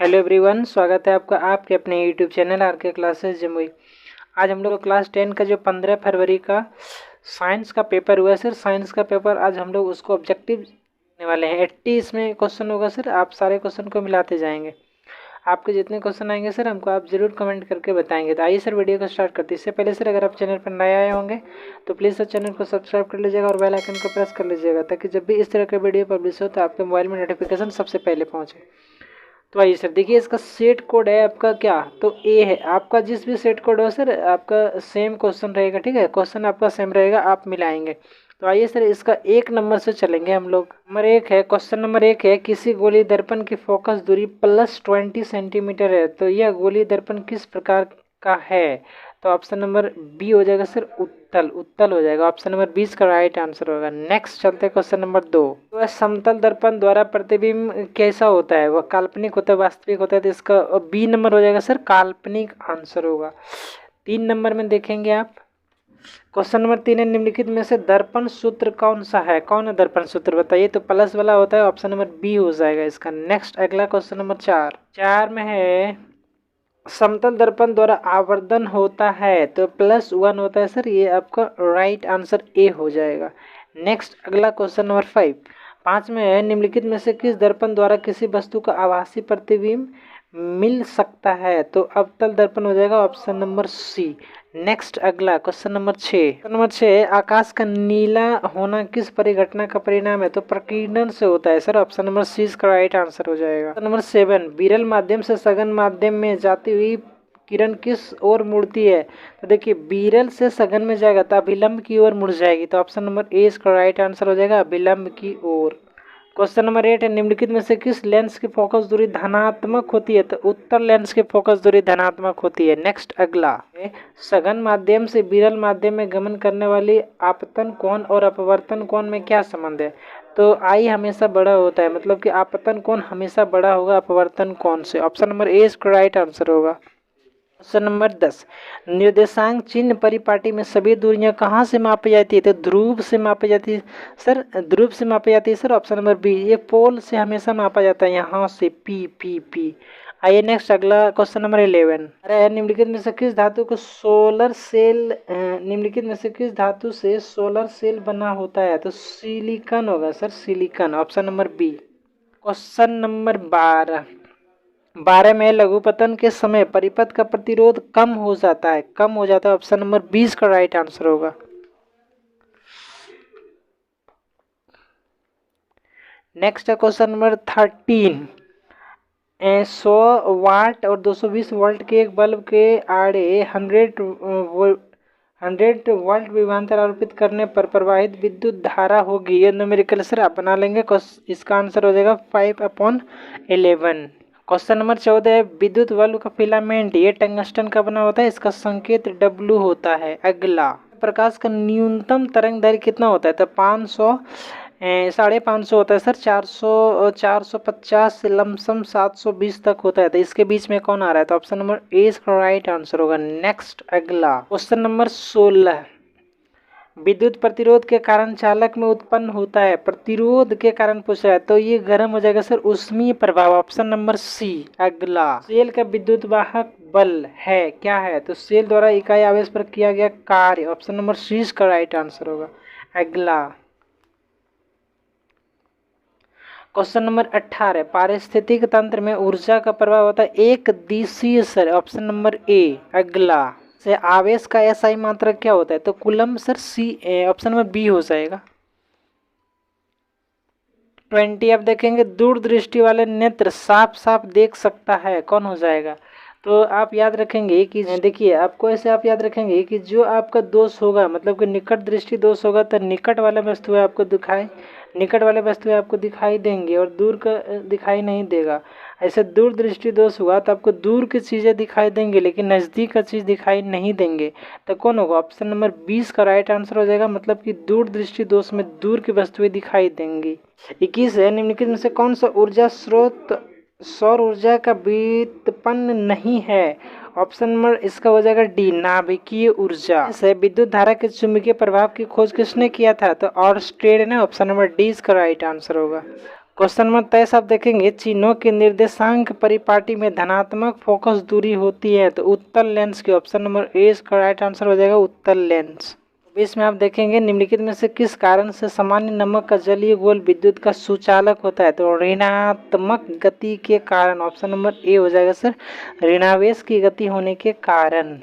Hello everyone, स्वागत है आपका आपके अपने यूट्यूब चैनल आर के क्लासेस जमुई। आज हम लोग क्लास 10 का जो 15 फरवरी का साइंस का पेपर हुआ है सर, साइंस का पेपर आज हम लोग उसको ऑब्जेक्टिव देने वाले हैं। 80 इसमें क्वेश्चन होगा सर। आप सारे क्वेश्चन को मिलाते जाएंगे। आपके जितने क्वेश्चन आएंगे सर हमको आप ज़रूर कमेंट करके बताएंगे। तो आइए सर वीडियो को स्टार्ट करते हैं। इससे पहले सर अगर आप चैनल पर नए आए होंगे तो प्लीज़ सर चैनल को सब्सक्राइब कर लीजिएगा और बेल आइकन को प्रेस कर लीजिएगा, ताकि जब भी इस तरह का वीडियो पब्लिश हो तो आपके मोबाइल में नोटिफिकेशन सबसे पहले पहुँचे। तो आइए सर देखिए, इसका सेट कोड है आपका क्या, तो ए है आपका। जिस भी सेट कोड हो सर आपका सेम क्वेश्चन रहेगा, ठीक है, क्वेश्चन आपका सेम रहेगा, आप मिलाएंगे। तो आइए सर इसका एक नंबर से चलेंगे हम लोग। नंबर एक है, क्वेश्चन नंबर एक है, किसी गोली दर्पण की फोकस दूरी +20 सेंटीमीटर है, तो यह गोली दर्पण किस प्रकार का है। तो ऑप्शन नंबर बी हो जाएगा सर, उत्तल। उत्तल हो जाएगा, ऑप्शन नंबर 20 का राइट आंसर होगा। नेक्स्ट चलते हैं क्वेश्चन नंबर 2। तो समतल दर्पण द्वारा प्रतिबिंब कैसा होता है, वह काल्पनिक होता है वास्तविक होता है, तो इसका बी नंबर हो जाएगा सर, काल्पनिक आंसर होगा। 3 नंबर में देखेंगे आप, क्वेश्चन नंबर 3 है, निम्नलिखित में से दर्पण सूत्र कौन सा है। कौन है दर्पण सूत्र बताइए, तो प्लस वाला होता है, ऑप्शन नंबर बी हो जाएगा इसका। नेक्स्ट अगला क्वेश्चन नंबर 4 में है, समतल दर्पण द्वारा आवर्धन होता है, तो +1 होता है सर, ये आपका राइट आंसर ए हो जाएगा। नेक्स्ट अगला क्वेश्चन नंबर 5 में है, निम्नलिखित में से किस दर्पण द्वारा किसी वस्तु का आभासी प्रतिबिंब मिल सकता है, तो अवतल दर्पण हो जाएगा, ऑप्शन नंबर सी। नेक्स्ट अगला क्वेश्चन नंबर 6 आकाश का नीला होना किस परिघटना का परिणाम है, तो प्रकीर्णन से होता है सर, ऑप्शन नंबर सी इसका राइट आंसर हो जाएगा। नंबर 7 विरल माध्यम से सघन माध्यम में जाती हुई किरण किस ओर मुड़ती है, तो देखिए विरल से सघन में जाएगा तो अभिलंब की ओर मुड़ जाएगी, तो ऑप्शन नंबर ए इसका राइट आंसर हो जाएगा, अभिलंब की ओर। क्वेश्चन नंबर 8 है, निम्नलिखित में से किस लेंस की फोकस दूरी धनात्मक होती है, तो उत्तल लेंस की फोकस दूरी धनात्मक होती है। नेक्स्ट अगला, सघन माध्यम से विरल माध्यम में गमन करने वाली आपतन कोण और अपवर्तन कोण में क्या संबंध है, तो आई हमेशा बड़ा होता है, मतलब कि आपतन कोण हमेशा बड़ा होगा अपवर्तन कोण से, ऑप्शन नंबर ए इसका राइट आंसर होगा। क्वेश्चन नंबर 10, निर्देशांक चिन्ह परिपाटी में सभी दूरियां कहाँ से मापी जाती है, तो ध्रुव से मापी जाती है सर, ध्रुव से मापी जाती है सर, ऑप्शन नंबर बी। ये पोल से हमेशा मापा जाता है, यहाँ से पी पी पी। आइए नेक्स्ट अगला क्वेश्चन नंबर 11। अरे निम्नलिखित में से किस धातु को सोलर सेल निम्नलिखित में से किस धातु से सोलर सेल बना होता है, तो सिलिकॉन होगा sir, silicon, option number B. Question number 12 में लघुपतन के समय परिपथ का प्रतिरोध कम हो जाता है, ऑप्शन नंबर 20 का राइट आंसर होगा। नेक्स्ट है क्वेश्चन नंबर 13, 100 वाट और 220 वोल्ट के एक बल्ब के आड़े 100 वोल्ट विभवांतर आरोपित करने पर प्रवाहित विद्युत धारा होगी, ये न्यूमेरिकल सर आप बना लेंगे। इसका आंसर हो जाएगा 5/11। क्वेश्चन नंबर 14 है, विद्युत बल्ब का फिलामेंट ये टंगस्टन का बना होता है, इसका संकेत W होता है। अगला, प्रकाश का न्यूनतम तरंग दैर्घ्य कितना होता है, तो 550 होता है सर, 450 से लमसम 720 तक होता है, तो इसके बीच में कौन आ रहा है, तो ऑप्शन नंबर ए इसका राइट आंसर होगा। नेक्स्ट अगला क्वेश्चन नंबर 16, विद्युत प्रतिरोध के कारण चालक में उत्पन्न होता है, प्रतिरोध के कारण पूछ रहा है, तो ये गर्म हो जाएगा सर, ऊष्मीय प्रभाव, ऑप्शन नंबर सी। अगला, सेल का विद्युत वाहक बल है क्या है, तो सेल द्वारा इकाई आवेश पर किया गया कार्य, ऑप्शन नंबर सी इसका राइट आंसर होगा। अगला क्वेश्चन नंबर 18, पारिस्थितिक तंत्र में ऊर्जा का प्रवाह होता है एक दिशीय सर, ऑप्शन नंबर ए। अगला से आवेश का एसआई मात्रक क्या होता है, तो कूलम्ब सर, सी, ऑप्शन नंबर बी हो जाएगा। 20 आप देखेंगे, दूरदृष्टि वाले नेत्र साफ साफ देख सकता है, कौन हो जाएगा, तो आप याद रखेंगे कि देखिए आपको ऐसे आप याद रखेंगे कि जो आपका दोष होगा, मतलब कि निकट दृष्टि दोष होगा, तो निकट वाले वस्तुएं आपको दिखाई देंगे और दूर का दिखाई नहीं देगा। ऐसे दूर दृष्टि दोष हुआ तो आपको दूर की चीज़ें दिखाई देंगे लेकिन नज़दीक का चीज़ दिखाई नहीं देंगे, तो कौन होगा, ऑप्शन नंबर 20 का राइट आंसर हो जाएगा, मतलब कि दूर दृष्टि दोष में दूर की वस्तुएं दिखाई देंगी। 21 है, निम्नलिखित में से कौन सा ऊर्जा स्रोत सौर ऊर्जा का व्युत्पन्न नहीं है, ऑप्शन नंबर इसका हो जाएगा डी, नाभिकीय ऊर्जा से। विद्युत धारा के चुंबकीय प्रभाव की खोज किसने किया था, तो ऑर्स्टेड ने, ऑप्शन नंबर डी इसका राइट आंसर होगा। क्वेश्चन नंबर 23 आप देखेंगे चिन्हों के निर्देशांक परिपाटी में धनात्मक फोकस दूरी होती है तो उत्तल लेंस की ऑप्शन नंबर ए इसका राइट आंसर हो जाएगा उत्तल लेंस। इसमें आप देखेंगे निम्नलिखित में से किस कारण से सामान्य नमक का जलीय घोल विद्युत का सुचालक होता है तो ऋणात्मक गति के कारण ऑप्शन नंबर ए हो जाएगा सर ऋणावेश की गति होने के कारण।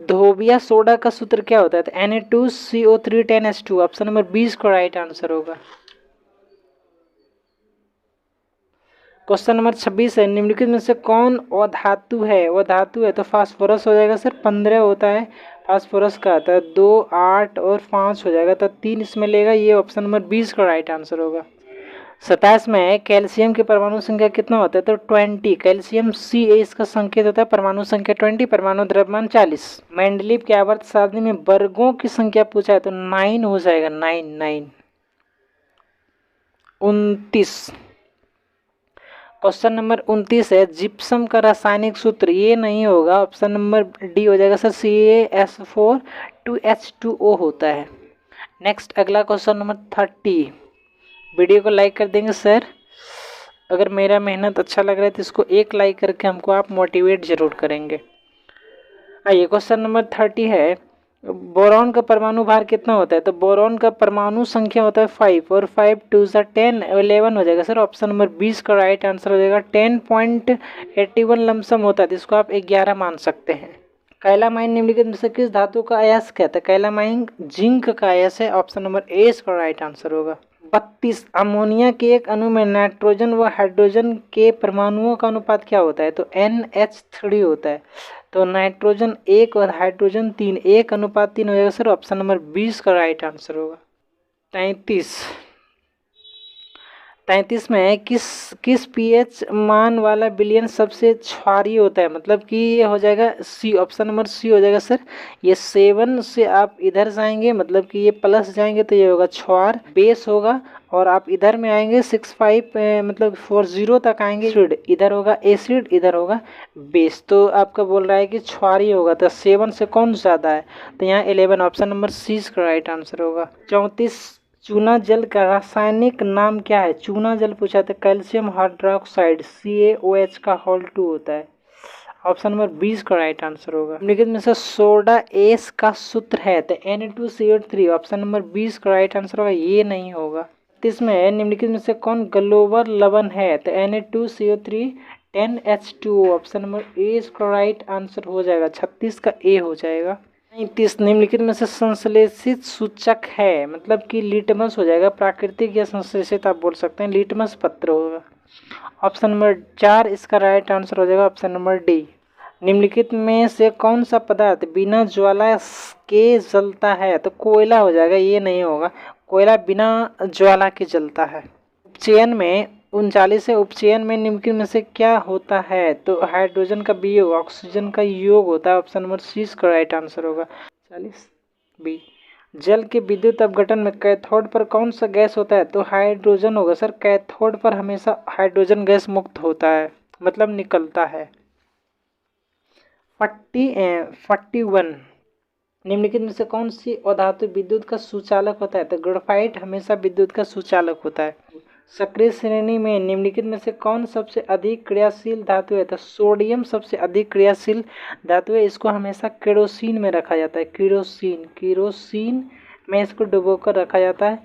धोबिया सोडा का सूत्र क्या होता है तो Na2CO3 10H2 ऑप्शन नंबर 20 का राइट आंसर होगा। क्वेश्चन नंबर 26 है निम्नलिखित में से कौन अधातु है अधातु है तो फास्फोरस हो जाएगा सर 15 होता है फास्फोरस का तो 2 8 और 5 हो जाएगा तो 3 इसमें लेगा ये ऑप्शन नंबर 20 का राइट आंसर होगा। 27 में कैल्शियम की परमाणु संख्या कितना होता है तो 20 कैल्शियम Ca इसका संकेत होता है परमाणु संख्या 20 परमाणु द्रव्यमान 40। मेंडलीव के आवर्त सारणी में वर्गों की संख्या पूछा है तो 9 हो जाएगा 9 29। क्वेश्चन नंबर 29 है जिप्सम का रासायनिक सूत्र ये नहीं होगा ऑप्शन नंबर डी हो जाएगा सर CaS4 2H2O होता है। नेक्स्ट अगला क्वेश्चन नंबर 30। वीडियो को लाइक कर देंगे सर अगर मेरा मेहनत अच्छा लग रहा है तो इसको एक लाइक करके हमको आप मोटिवेट जरूर करेंगे। आइए क्वेश्चन नंबर 30 है बोरॉन का परमाणु भार कितना होता है तो बोरॉन का परमाणु संख्या होता है 5 और 5 2 10 11 हो जाएगा सर ऑप्शन नंबर 20 का राइट आंसर हो जाएगा। 10.81 लमसम होता है तो इसको आप 11 मान सकते हैं। कैलामाइन निम्नलिखित में से किस धातु का अयस्क है तो कैलामाइन जिंक का अयस्क है ऑप्शन नंबर ए इसका राइट आंसर होगा। 32 अमोनिया के एक अणु में नाइट्रोजन व हाइड्रोजन के परमाणुओं का अनुपात क्या होता है तो NH3 होता है तो नाइट्रोजन 1 और हाइड्रोजन 3 1:3 हो जाएगा सर ऑप्शन नंबर 20 का राइट आंसर होगा। 33 में किस pH मान वाला विलयन सबसे क्षारीय होता है मतलब कि ये हो जाएगा सी ऑप्शन नंबर सी हो जाएगा सर ये 7 से आप इधर जाएंगे मतलब कि ये प्लस जाएंगे तो ये होगा क्षार बेस होगा और आप इधर में आएंगे 65 मतलब 40 तक आएंगे एसिड इधर होगा एसिड इधर होगा बेस तो आपका बोल रहा है कि क्षारीय होगा तो 7 से कौन ज़्यादा है तो यहाँ 11 ऑप्शन नंबर सी का राइट आंसर होगा। 34 चूना जल का रासायनिक नाम क्या है चूना जल पूछा था कैल्शियम हाइड्रोक्साइड CaOH का होल 2 होता है ऑप्शन नंबर 20 का राइट आंसर होगा। निम्नलिखित में से सोडा एस का सूत्र है तो Na2CO3 ऑप्शन नंबर 20 का राइट आंसर होगा ये नहीं होगा। इसमें निम्नलिखित में से कौन ग्लोबल लवण है तो Na2CO3 10H2O option number A इसका राइट आंसर हो जाएगा 36 का ए हो जाएगा। 39 निम्नलिखित में से संश्लेषित सूचक है मतलब कि लिटमस हो जाएगा प्राकृतिक या संश्लेषित आप बोल सकते हैं लिटमस पत्र होगा ऑप्शन नंबर 4 इसका राइट आंसर हो जाएगा ऑप्शन नंबर डी। निम्नलिखित में से कौन सा पदार्थ बिना ज्वाला के जलता है तो कोयला हो जाएगा ये नहीं होगा कोयला बिना ज्वाला के जलता है। उपचयन में 39 है उपचयन में निम्नलिखित में से क्या होता है तो हाइड्रोजन का वियोग ऑक्सीजन का योग होता है ऑप्शन नंबर सी का राइट आंसर होगा 40 बी। जल के विद्युत अपघटन में कैथोड पर कौन सा गैस होता है तो हाइड्रोजन होगा सर कैथोड पर हमेशा हाइड्रोजन गैस मुक्त होता है मतलब निकलता है। 41 निम्नलिखित में से कौन सी अधातु विद्युत का सुचालक होता है तो ग्रेफाइट हमेशा विद्युत का सुचालक होता है। सक्रिय श्रेणी में निम्नलिखित में से कौन सबसे अधिक क्रियाशील धातु है तो सोडियम सबसे अधिक क्रियाशील धातु है इसको हमेशा केरोसिन में रखा जाता है केरोसिन में इसको डुबोकर रखा जाता है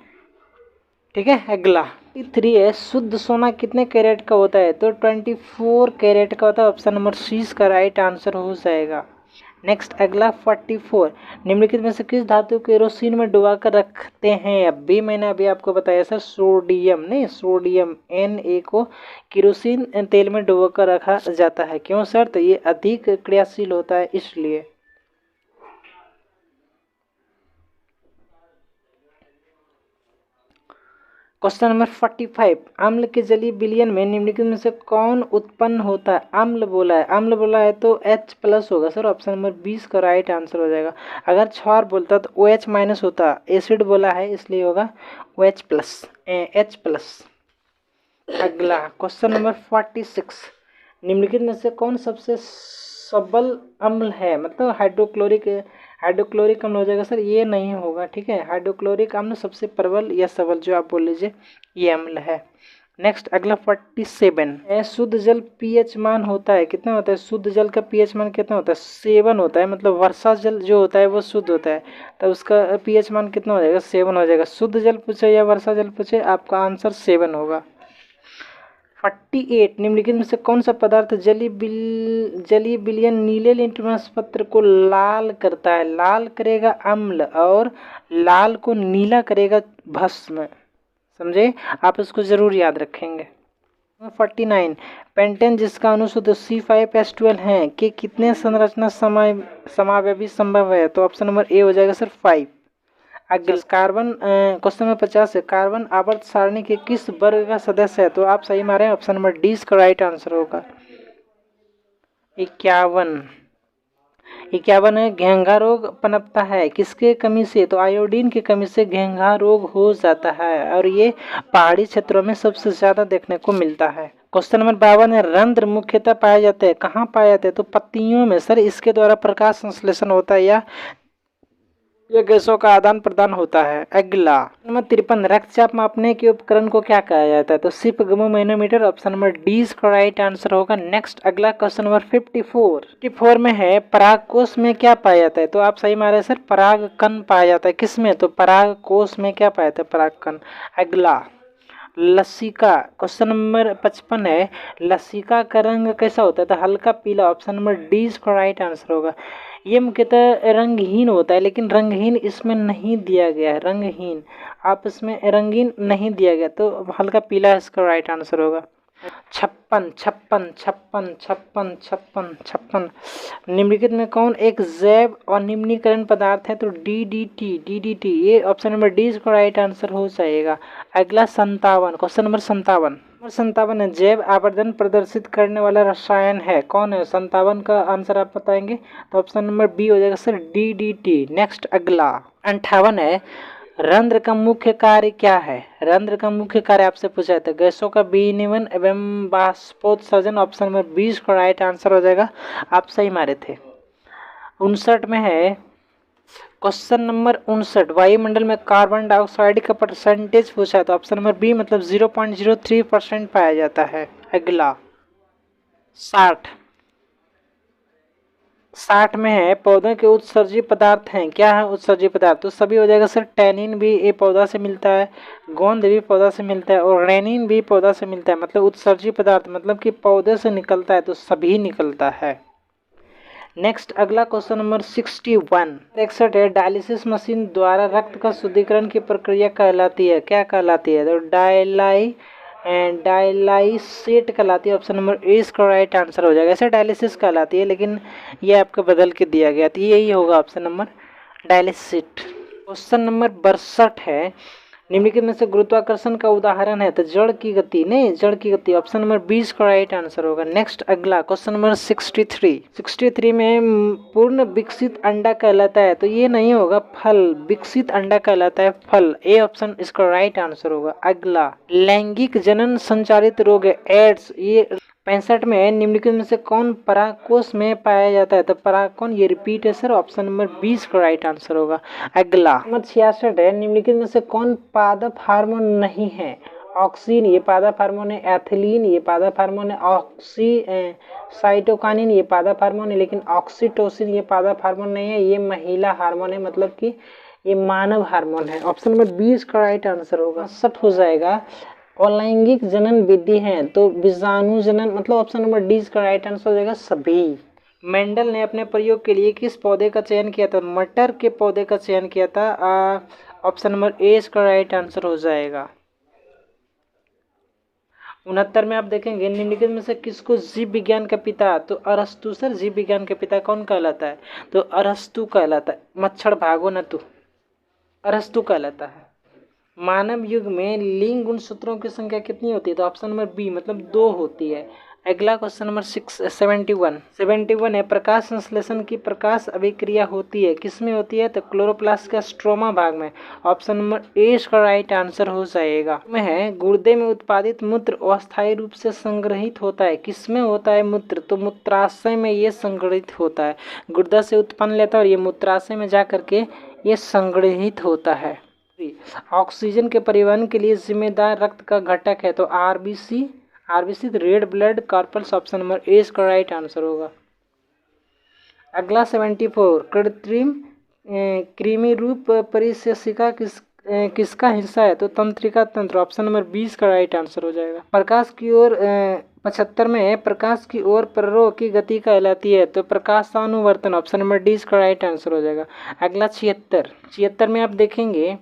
ठीक है। अगला 3 है शुद्ध सोना कितने कैरेट का होता है तो 24 कैरेट का होता है ऑप्शन नंबर सी का राइट आंसर हो जाएगा। नेक्स्ट अगला 44 निम्नलिखित में से किस धातु को केरोसिन में डुबा कर रखते हैं अभी मैंने आपको बताया सर सोडियम Na को केरोसिन तेल में डुबा कर रखा जाता है क्यों सर तो ये अधिक क्रियाशील होता है इसलिए। क्वेश्चन नंबर 45 अम्ल के जलीय विलयन में निम्नलिखित में से कौन उत्पन्न होता है अम्ल बोला है तो H+ होगा सर ऑप्शन नंबर 20 का राइट आंसर हो जाएगा। अगर क्षार बोलता तो OH- होता एसिड बोला है इसलिए होगा H+। अगला क्वेश्चन नंबर 46 निम्नलिखित में से कौन सबसे सबल अम्ल है मतलब हाइड्रोक्लोरिक अम्ल हो जाएगा सर ये नहीं होगा ठीक है हाइड्रोक्लोरिक अम्ल सबसे प्रबल या सबल जो आप बोल लीजिए ये अम्ल है। नेक्स्ट अगला 47 शुद्ध जल पीएच मान होता है, कितना होता है? शुद्ध जल का पीएच मान कितना होता है? 7 होता है। मतलब वर्षा जल जो होता है वो शुद्ध होता है, तो उसका पीएच मान कितना हो जाएगा? 7 हो जाएगा। शुद्ध जल पूछे या वर्षा जल पूछे, आपका आंसर 7 होगा। 48 निम्नलिखित में से कौन सा पदार्थ जलीय विलयन नीले लिटमस पत्र को लाल करता है? लाल करेगा अम्ल और लाल को नीला करेगा भस्म। समझे? आप इसको जरूर याद रखेंगे। 49 पेंटेन जिसका अनुसूत्र C5H12 है कि कितने संरचना समावेशी संभव है? तो ऑप्शन नंबर ए हो जाएगा सर 5। अगला कार्बन क्वेश्चन नंबर 50 है, कार्बन आवर्त सारणी के किस वर्ग का सदस्य है? तो आप सही मारे, ऑप्शन नंबर डी इसका राइट आंसर होगा। 51 है, घेंघा रोग पनपता है किसके कमी से? तो आयोडीन की कमी से घेंघा रोग हो जाता है और ये पहाड़ी क्षेत्रों में सबसे ज्यादा देखने को मिलता है। क्वेश्चन नंबर 52 है, रंध्र मुख्यतः पाए जाते हैं कहाँ पाए जाते हैं? तो पत्तियों में सर। इसके द्वारा प्रकाश संश्लेषण होता है या गैसों का आदान प्रदान होता है। अगला नंबर 53 रक्तचाप मापने के उपकरण को क्या कहा जाता है? तो सिर्फ मैनोमीटर, ऑप्शन नंबर डी इसका राइट आंसर होगा। नेक्स्ट अगला क्वेश्चन नंबर 54 में है, परागकोश में क्या पाया जाता है? तो आप सही मारे सर, परागकण पाया जाता है। किसमें? तो परागकोश में क्या पाया जाता है? परागकण। अगला लसिका क्वेश्चन नंबर 55 है, लसिका का रंग कैसा होता है? तो हल्का पीला, ऑप्शन नंबर डी इसका राइट आंसर होगा। ये मुख्यतः रंगहीन होता है, लेकिन रंगहीन इसमें नहीं दिया गया है। रंगहीन आप इसमें रंगीन नहीं दिया गया, तो हल्का पीला इसका राइट आंसर होगा। 56 निम्नलिखित में कौन एक जैव अनिम्नीकरण पदार्थ है? तो डीडीटी ये ऑप्शन नंबर डी इसका राइट आंसर हो जाएगा। अगला 57 क्वेश्चन नंबर 57 है, जैव आवर्धन प्रदर्शित करने वाला रसायन है कौन है? 57 का आंसर आप बताएंगे, तो ऑप्शन नंबर बी हो जाएगा सर डीडीटी। नेक्स्ट अगला 58 है, रंध्र का मुख्य कार्य क्या है? रंध्र का मुख्य कार्य आपसे पूछा था गैसों का विनिमय एवं बाष्पोत्सर्जन, ऑप्शन नंबर 20 का राइट आंसर हो जाएगा। आप सही मारे थे। 59 में है, क्वेश्चन नंबर 59 वायुमंडल में कार्बन डाइऑक्साइड का परसेंटेज पूछा है, तो ऑप्शन नंबर बी मतलब 0.03% पाया जाता है। अगला 60 में है, पौधों के उत्सर्जी पदार्थ हैं, क्या है उत्सर्जी पदार्थ? तो सभी हो जाएगा सर। टैनिन भी ये पौधा से मिलता है, गोंद भी पौधा से मिलता है और रेनिन भी पौधा से मिलता है। मतलब उत्सर्जी पदार्थ मतलब कि पौधे से निकलता है, तो सभी निकलता है। नेक्स्ट अगला क्वेश्चन नंबर 61 है, डायलिसिस मशीन द्वारा रक्त का शुद्धिकरण की प्रक्रिया कहलाती है, क्या कहलाती है? तो डायलाइसेट कहलाती है। ऑप्शन नंबर ए इसका राइट आंसर हो जाएगा। ऐसे डायलिसिस कहलाती है, लेकिन ये आपको बदल के दिया गया, तो यही होगा ऑप्शन नंबर डायलिसिट। क्वेश्चन नंबर 62 है, निम्नलिखित में से गुरुत्वाकर्षण का उदाहरण है? तो जड़ की गति नहीं, जड़ की गति, ऑप्शन नंबर 20 का राइट आंसर होगा। नेक्स्ट अगला क्वेश्चन नंबर 63 में पूर्ण विकसित अंडा कहलाता है, तो ये नहीं होगा, फल विकसित अंडा कहलाता है, फल। ए ऑप्शन इसका राइट आंसर होगा। अगला लैंगिक जनन संचालित रोग है एड्स, ये 65 में है, निम्नलिखित में से कौन परागकोश में पाया जाता है? तो परागकण, ये रिपीट है सर, ऑप्शन नंबर 20 का राइट आंसर होगा। अगला नंबर 66 है, निम्नलिखित में से कौन पादप हार्मोन नहीं है? ऑक्सीन ये पादप हार्मोन है, एथिलीन ये पादप हार्मोन है, साइटोकाइनिन ये पादप हार्मोन है, लेकिन ऑक्सीटोसिन ये पादप हार्मोन नहीं है, ये महिला हार्मोन है, मतलब कि ये मानव हार्मोन है। ऑप्शन नंबर 20 का राइट आंसर होगा। 60 हो जाएगा, अलैंगिक जनन विधि है, तो बीजाणु जनन, मतलब ऑप्शन नंबर डी का राइट आंसर हो जाएगा सभी। मेंडल ने अपने प्रयोग के लिए किस पौधे का चयन किया था? मटर के पौधे का चयन किया था, ऑप्शन नंबर ए इसका राइट आंसर हो जाएगा। 69 में आप देखेंगे, निम्नलिखित में से किसको जीव विज्ञान का पिता? तो अरस्तु सर, जीव विज्ञान का पिता कौन कहलाता है? तो अरस्तु कहलाता है। मच्छर भागो न तू, अरस्तु कहलाता है। मानव युग में लिंग गुणसूत्रों की संख्या कितनी होती है? तो ऑप्शन नंबर बी मतलब 2 होती है। अगला क्वेश्चन नंबर 71 है, प्रकाश संश्लेषण की प्रकाश अभिक्रिया होती है, किसमें होती है? तो क्लोरोप्लास्ट का स्ट्रोमा भाग में, ऑप्शन नंबर ए इसका राइट आंसर हो जाएगा। में है, गुर्दे में उत्पादित मूत्र अस्थायी रूप से संग्रहित होता है, किसमें होता है मूत्र? तो मूत्राशय में ये संग्रहित होता है, गुर्दा से उत्पन्न लेता है और ये मूत्राशय में जा करके ये संग्रहित होता है। ऑक्सीजन के परिवहन के लिए जिम्मेदार रक्त का घटक है तो RBC, red blood कॉर्पल्स, option number A इसका राइट आंसर होगा। अगला 74, कृत्रिम कृमि रूप परिशेषिका किसका हिस्सा है तो तंत्रिका तंत्र, ऑप्शन नंबर 20 का राइट आंसर हो जाएगा। प्रकाश की ओर 75 में प्रकाश की ओर प्ररोह की गति कहलाती है तो प्रकाशानुवर्तन, ऑप्शन नंबर डी इसका राइट आंसर हो जाएगा। अगला 76 में आप देखेंगे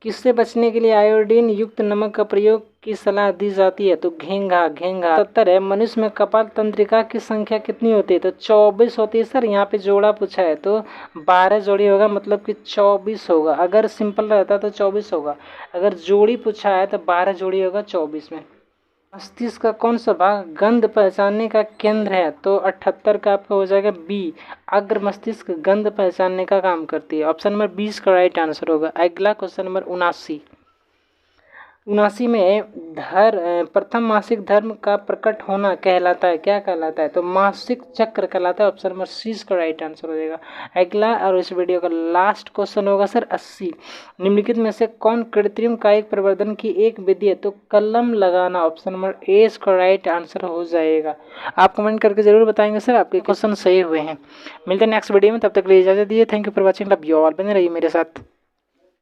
किससे बचने के लिए आयोडीन युक्त नमक का प्रयोग की सलाह दी जाती है तो घेंघा। 77 है, मनुष्य में कपाल तंत्रिका की संख्या कितनी होती है तो 24 होती है सर। यहाँ पे जोड़ा पूछा है तो 12 जोड़ी होगा, मतलब कि 24 होगा। अगर सिंपल रहता तो 24 होगा, अगर जोड़ी पूछा है तो 12 जोड़ी होगा 24 में। मस्तिष्क का कौन सा भाग गंध पहचानने का केंद्र है तो 78 का आपका हो जाएगा बी, अग्र मस्तिष्क गंध पहचानने का काम करती है, ऑप्शन नंबर 20 का राइट आंसर होगा। अगला क्वेश्चन नंबर 79 में प्रथम मासिक धर्म का प्रकट होना कहलाता है, क्या कहलाता है तो मासिक चक्र कहलाता है, ऑप्शन नंबर सी का राइट आंसर हो जाएगा। अगला और इस वीडियो का लास्ट क्वेश्चन होगा सर 80, निम्नलिखित में से कौन कृत्रिम कायिक प्रवर्धन की एक विधि है तो कलम लगाना, ऑप्शन नंबर ए इसका राइट आंसर हो जाएगा। आप कमेंट करके जरूर बताएंगे सर आपके क्वेश्चन सही हुए हैं। मिलते हैं नेक्स्ट वीडियो में, तब तक के लिए इजाजत दीजिए। Thank you for watching, love you all, बने रहिए मेरे साथ।